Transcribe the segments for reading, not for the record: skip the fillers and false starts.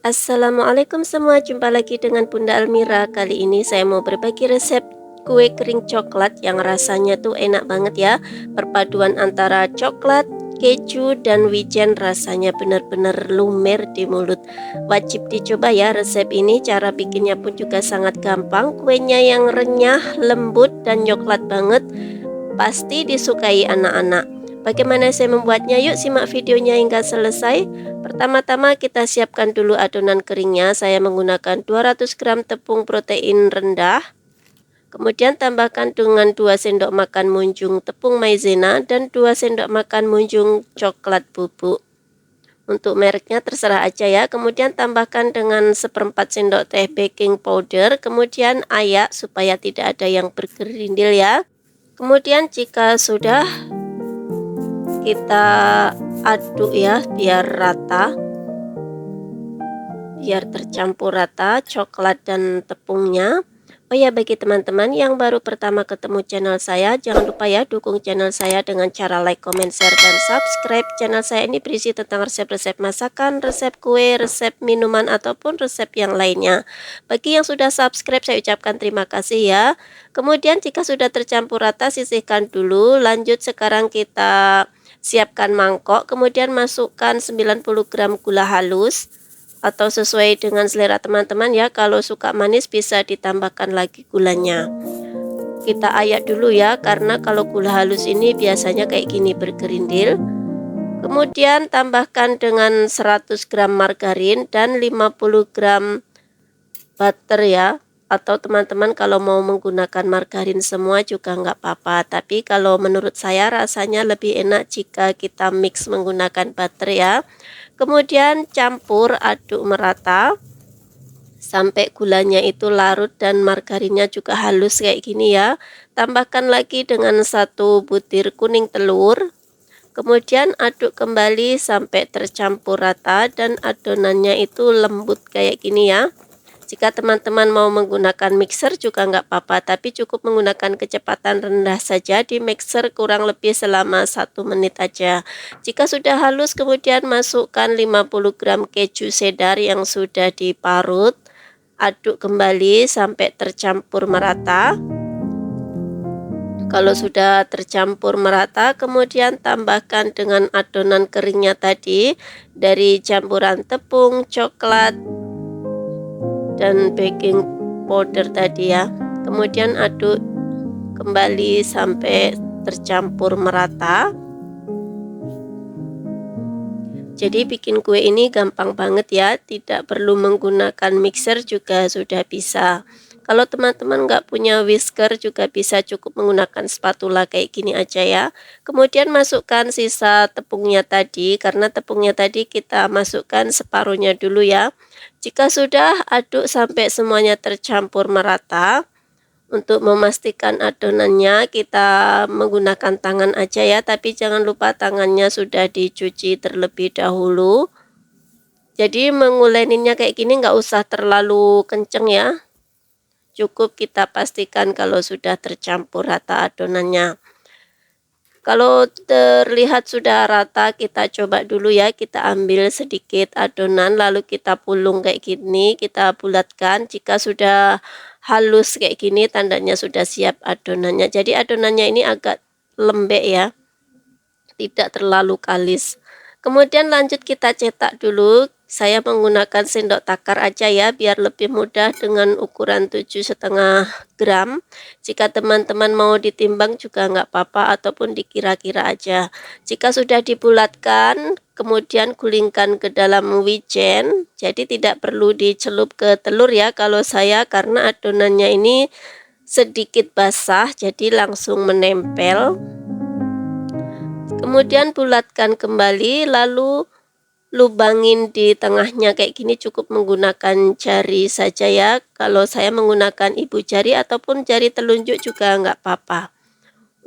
Assalamualaikum semua, jumpa lagi dengan Bunda Almira. Kali ini saya mau berbagi resep kue kering coklat yang rasanya tuh enak banget ya. Perpaduan antara coklat, keju, dan wijen rasanya benar-benar lumer di mulut. Wajib dicoba ya resep ini, cara bikinnya pun juga sangat gampang. Kuenya yang renyah, lembut, dan coklat banget, pasti disukai anak-anak. Bagaimana saya membuatnya? Yuk simak videonya hingga selesai. Pertama-tama kita siapkan dulu adonan keringnya. Saya menggunakan 200 gram tepung protein rendah. Kemudian tambahkan dengan 2 sendok makan munjung tepung maizena dan 2 sendok makan munjung coklat bubuk. Untuk mereknya terserah aja ya. Kemudian tambahkan dengan 1/4 sendok teh baking powder. Kemudian ayak supaya tidak ada yang bergerindil ya. Kemudian jika sudah, kita aduk ya biar rata, biar tercampur rata coklat dan tepungnya. Oh ya, bagi teman-teman yang baru pertama ketemu channel saya, jangan lupa ya dukung channel saya dengan cara like, comment, share, dan subscribe. Channel saya ini berisi tentang resep-resep masakan, resep kue, resep minuman, ataupun resep yang lainnya. Bagi yang sudah subscribe, saya ucapkan terima kasih ya. Kemudian jika sudah tercampur rata, sisihkan dulu. Lanjut sekarang kita siapkan mangkok, kemudian masukkan 90 gram gula halus atau sesuai dengan selera teman-teman ya. Kalau suka manis bisa ditambahkan lagi gulanya. Kita ayak dulu ya, karena kalau gula halus ini biasanya kayak gini bergerindil. Kemudian tambahkan dengan 100 gram margarin dan 50 gram butter ya. Atau teman-teman kalau mau menggunakan margarin semua juga nggak apa-apa, tapi kalau menurut saya rasanya lebih enak jika kita mix menggunakan butter ya. Kemudian campur aduk merata sampai gulanya itu larut dan margarinnya juga halus kayak gini ya. Tambahkan lagi dengan 1 butir kuning telur. Kemudian aduk kembali sampai tercampur rata dan adonannya itu lembut kayak gini ya. Jika teman-teman mau menggunakan mixer juga nggak apa-apa, tapi cukup menggunakan kecepatan rendah saja di mixer kurang lebih selama 1 menit aja. Jika sudah halus, kemudian masukkan 50 gram keju cheddar yang sudah diparut. Aduk kembali sampai tercampur merata. Kalau sudah tercampur merata, kemudian tambahkan dengan adonan keringnya tadi dari campuran tepung, coklat, dan baking powder tadi ya. Kemudian aduk kembali sampai tercampur merata. Jadi bikin kue ini gampang banget ya, tidak perlu menggunakan mixer juga sudah bisa. Kalau teman-teman nggak punya whisker juga bisa, cukup menggunakan spatula kayak gini aja ya. Kemudian masukkan sisa tepungnya tadi, karena tepungnya tadi kita masukkan separuhnya dulu ya. Jika sudah, aduk sampai semuanya tercampur merata. Untuk memastikan adonannya kita menggunakan tangan aja ya, tapi jangan lupa tangannya sudah dicuci terlebih dahulu. Jadi menguleninnya kayak gini nggak usah terlalu kenceng ya. Cukup kita pastikan kalau sudah tercampur rata adonannya. Kalau terlihat sudah rata, kita coba dulu ya, kita ambil sedikit adonan lalu kita pulung kayak gini, kita bulatkan. Jika sudah halus kayak gini tandanya sudah siap adonannya. Jadi adonannya ini agak lembek ya, tidak terlalu kalis. Kemudian lanjut kita cetak dulu. Saya menggunakan sendok takar aja ya, biar lebih mudah dengan ukuran 7,5 gram. Jika teman-teman mau ditimbang juga nggak apa-apa, ataupun dikira-kira aja. Jika sudah dibulatkan, kemudian gulingkan ke dalam wijen. Jadi tidak perlu dicelup ke telur ya kalau saya, karena adonannya ini sedikit basah jadi langsung menempel. Kemudian bulatkan kembali, lalu lubangin di tengahnya kayak gini, cukup menggunakan jari saja ya. Kalau saya menggunakan ibu jari ataupun jari telunjuk juga nggak apa-apa.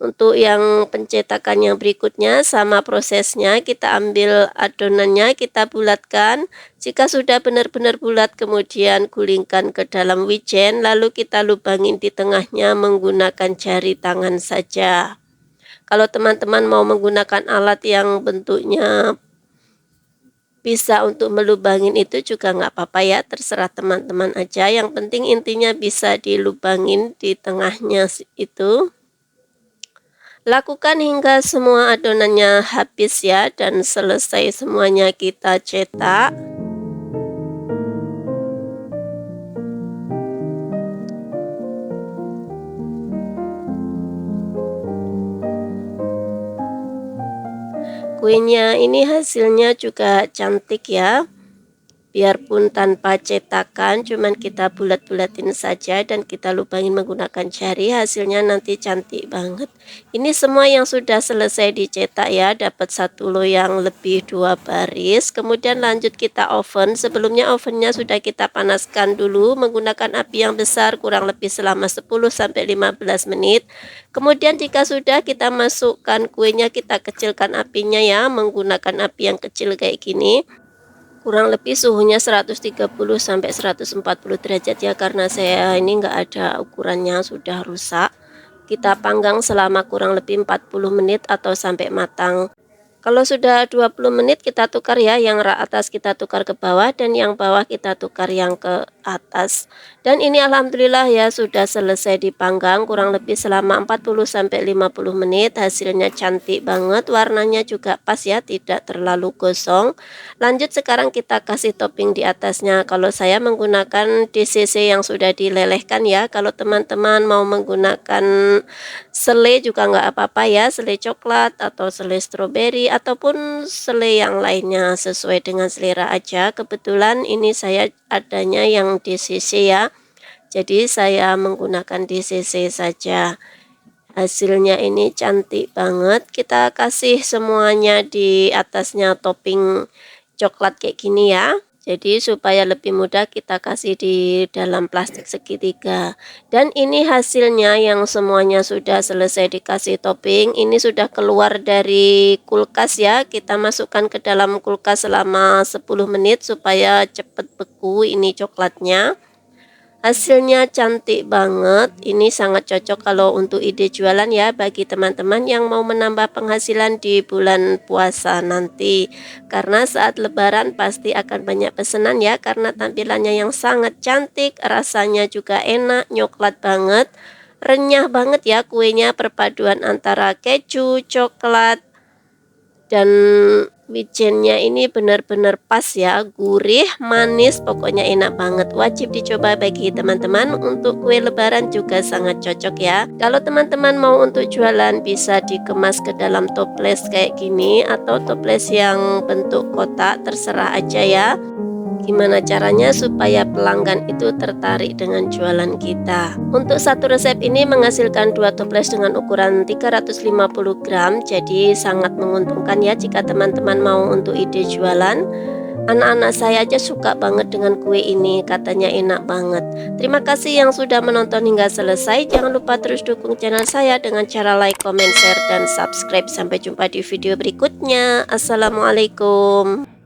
Untuk yang pencetakan yang berikutnya sama prosesnya, kita ambil adonannya, kita bulatkan. Jika sudah benar-benar bulat, kemudian gulingkan ke dalam wijen, lalu kita lubangin di tengahnya menggunakan jari tangan saja. Kalau teman-teman mau menggunakan alat yang bentuknya bisa untuk melubangin itu juga nggak apa-apa ya, terserah teman-teman aja. Yang penting intinya bisa dilubangin di tengahnya itu. Lakukan hingga semua adonannya habis ya, dan selesai semuanya kita cetak. Kuenya ini hasilnya juga cantik ya. Biarpun tanpa cetakan, cuman kita bulat-bulatin saja dan kita lubangin menggunakan jari, hasilnya nanti cantik banget. Ini semua yang sudah selesai dicetak ya, dapat satu loyang lebih 2 baris. Kemudian lanjut kita oven. Sebelumnya ovennya sudah kita panaskan dulu menggunakan api yang besar kurang lebih selama 10-15 menit. Kemudian jika sudah, kita masukkan kuenya, kita kecilkan apinya ya, menggunakan api yang kecil kayak gini. Kurang lebih suhunya 130 sampai 140 derajat ya, karena saya ini enggak ada ukurannya, sudah rusak. Kita panggang selama kurang lebih 40 menit atau sampai matang. Kalau sudah 20 menit kita tukar ya, yang rak atas kita tukar ke bawah dan yang bawah kita tukar yang ke atas. Dan ini alhamdulillah ya sudah selesai dipanggang kurang lebih selama 40-50 menit. Hasilnya cantik banget, warnanya juga pas ya, tidak terlalu gosong. Lanjut sekarang kita kasih topping di atasnya. Kalau saya menggunakan DCC yang sudah dilelehkan ya. Kalau teman-teman mau menggunakan selai juga nggak apa-apa ya, selai coklat atau selai stroberi ataupun selai yang lainnya, sesuai dengan selera aja. Kebetulan ini saya adanya yang DCC ya, jadi saya menggunakan DCC saja. Hasilnya ini cantik banget. Kita kasih semuanya di atasnya topping coklat kayak gini ya. Jadi supaya lebih mudah kita kasih di dalam plastik segitiga. Dan ini hasilnya yang semuanya sudah selesai dikasih topping. Ini sudah keluar dari kulkas ya. Kita masukkan ke dalam kulkas selama 10 menit supaya cepat beku ini coklatnya. Hasilnya cantik banget. Ini sangat cocok kalau untuk ide jualan ya, bagi teman-teman yang mau menambah penghasilan di bulan puasa nanti. Karena saat lebaran pasti akan banyak pesanan ya, karena tampilannya yang sangat cantik, rasanya juga enak, coklat banget, renyah banget ya kuenya, perpaduan antara keju, coklat, dan wijennya ini benar-benar pas ya, gurih, manis, pokoknya enak banget. Wajib dicoba bagi teman-teman, untuk kue lebaran juga sangat cocok ya. Kalau teman-teman mau untuk jualan bisa dikemas ke dalam toples kayak gini atau toples yang bentuk kotak, terserah aja ya. Gimana caranya supaya pelanggan itu tertarik dengan jualan kita. Untuk satu resep ini menghasilkan 2 toples dengan ukuran 350 gram. Jadi sangat menguntungkan ya jika teman-teman mau untuk ide jualan. Anak-anak saya aja suka banget dengan kue ini, katanya enak banget. Terima kasih yang sudah menonton hingga selesai. Jangan lupa terus dukung channel saya dengan cara like, comment, share, dan subscribe. Sampai jumpa di video berikutnya. Assalamualaikum.